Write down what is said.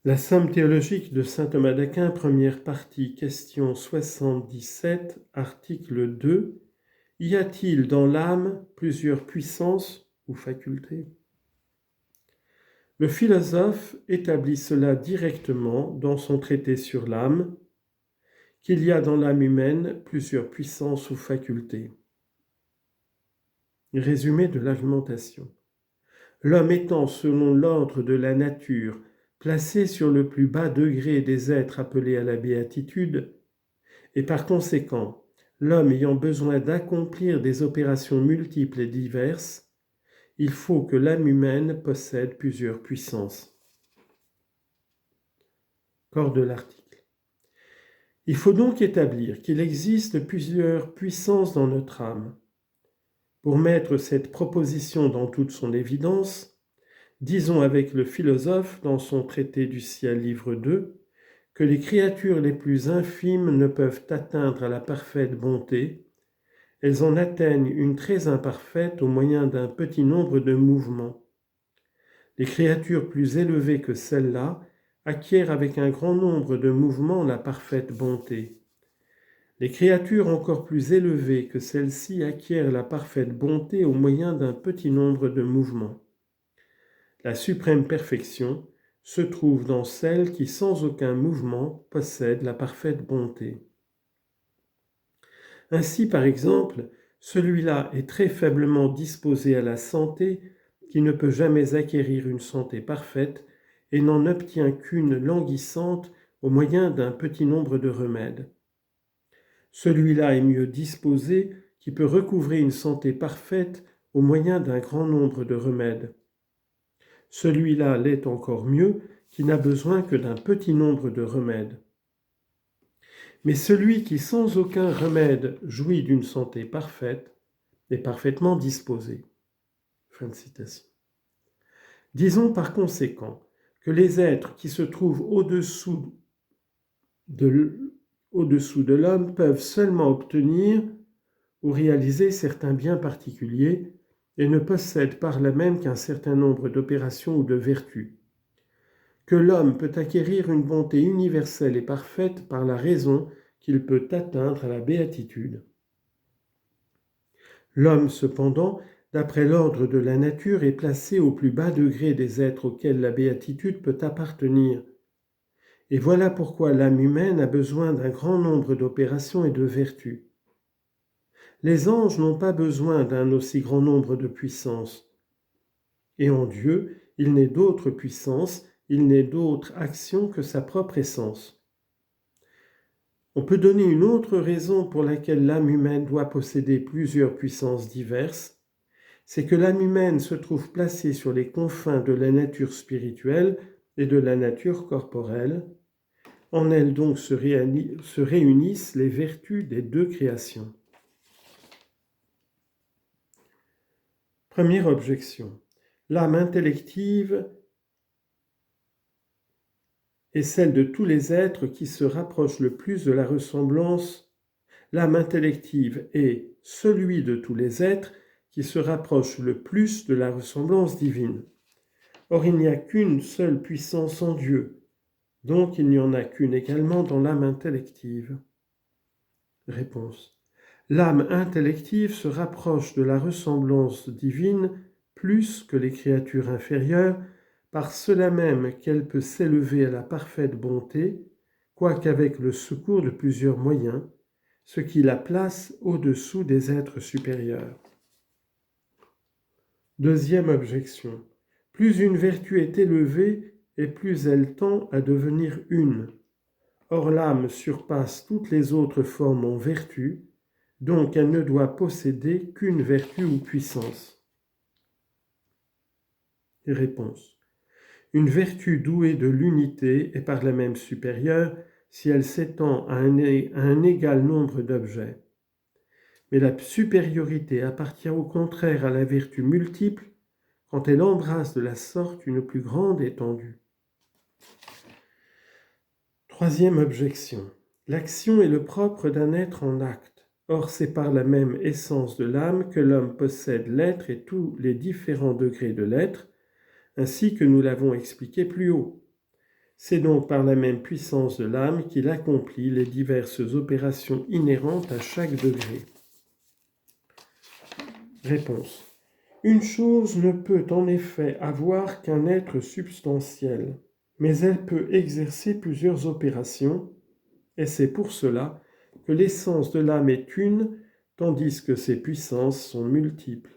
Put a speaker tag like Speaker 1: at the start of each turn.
Speaker 1: La somme théologique de saint Thomas d'Aquin, première partie, question 77, article 2. Y a-t-il dans l'âme plusieurs puissances ou facultés ? Le philosophe établit cela directement dans son traité sur l'âme, qu'il y a dans l'âme humaine plusieurs puissances ou facultés. Résumé de l'argumentation. L'homme étant, selon l'ordre de la nature, placé sur le plus bas degré des êtres appelés à la béatitude, et par conséquent, l'homme ayant besoin d'accomplir des opérations multiples et diverses, il faut que l'âme humaine possède plusieurs puissances. Corps de l'article. Il faut donc établir qu'il existe plusieurs puissances dans notre âme. Pour mettre cette proposition dans toute son évidence, disons avec le philosophe dans son traité du ciel, livre 2, que les créatures les plus infimes ne peuvent atteindre à la parfaite bonté, elles en atteignent une très imparfaite au moyen d'un petit nombre de mouvements. Les créatures plus élevées que celles-là acquièrent avec un grand nombre de mouvements la parfaite bonté. Les créatures encore plus élevées que celles-ci acquièrent la parfaite bonté au moyen d'un petit nombre de mouvements. La suprême perfection se trouve dans celle qui, sans aucun mouvement, possède la parfaite bonté. Ainsi, par exemple, celui-là est très faiblement disposé à la santé, qui ne peut jamais acquérir une santé parfaite et n'en obtient qu'une languissante au moyen d'un petit nombre de remèdes. Celui-là est mieux disposé, qui peut recouvrer une santé parfaite au moyen d'un grand nombre de remèdes. Celui-là l'est encore mieux, qui n'a besoin que d'un petit nombre de remèdes. Mais celui qui sans aucun remède jouit d'une santé parfaite est parfaitement disposé. Fin de citation. Disons par conséquent que les êtres qui se trouvent au-dessous de l'homme peuvent seulement obtenir ou réaliser certains biens particuliers et ne possèdent par là même qu'un certain nombre d'opérations ou de vertus. Que l'homme peut acquérir une bonté universelle et parfaite par la raison qu'il peut atteindre à la béatitude. L'homme, cependant, d'après l'ordre de la nature, est placé au plus bas degré des êtres auxquels la béatitude peut appartenir. Et voilà pourquoi l'âme humaine a besoin d'un grand nombre d'opérations et de vertus. Les anges n'ont pas besoin d'un aussi grand nombre de puissances. Et en Dieu, il n'est d'autre puissance, il n'est d'autre action que sa propre essence. On peut donner une autre raison pour laquelle l'âme humaine doit posséder plusieurs puissances diverses, c'est que l'âme humaine se trouve placée sur les confins de la nature spirituelle et de la nature corporelle. En elle donc se réunissent les vertus des deux créations. Première objection. L'âme intellective est celle de tous les êtres qui se rapprochent le plus de la ressemblance. L'âme intellective est celui de tous les êtres qui se rapproche le plus de la ressemblance divine. Or, il n'y a qu'une seule puissance en Dieu, donc il n'y en a qu'une également dans l'âme intellective. Réponse. L'âme intellective se rapproche de la ressemblance divine plus que les créatures inférieures, par cela même qu'elle peut s'élever à la parfaite bonté, quoiqu'avec le secours de plusieurs moyens, ce qui la place au-dessous des êtres supérieurs. Deuxième objection. Plus une vertu est élevée et plus elle tend à devenir une. Or l'âme surpasse toutes les autres formes en vertu, donc elle ne doit posséder qu'une vertu ou puissance. Réponse. Une vertu douée de l'unité est par là même supérieure si elle s'étend à un égal nombre d'objets. Mais la supériorité appartient au contraire à la vertu multiple quand elle embrasse de la sorte une plus grande étendue. Troisième objection. L'action est le propre d'un être en acte. Or, c'est par la même essence de l'âme que l'homme possède l'être et tous les différents degrés de l'être, ainsi que nous l'avons expliqué plus haut. C'est donc par la même puissance de l'âme qu'il accomplit les diverses opérations inhérentes à chaque degré. Réponse. Une chose ne peut en effet avoir qu'un être substantiel, mais elle peut exercer plusieurs opérations, et c'est pour cela que l'essence de l'âme est une, tandis que ses puissances sont multiples.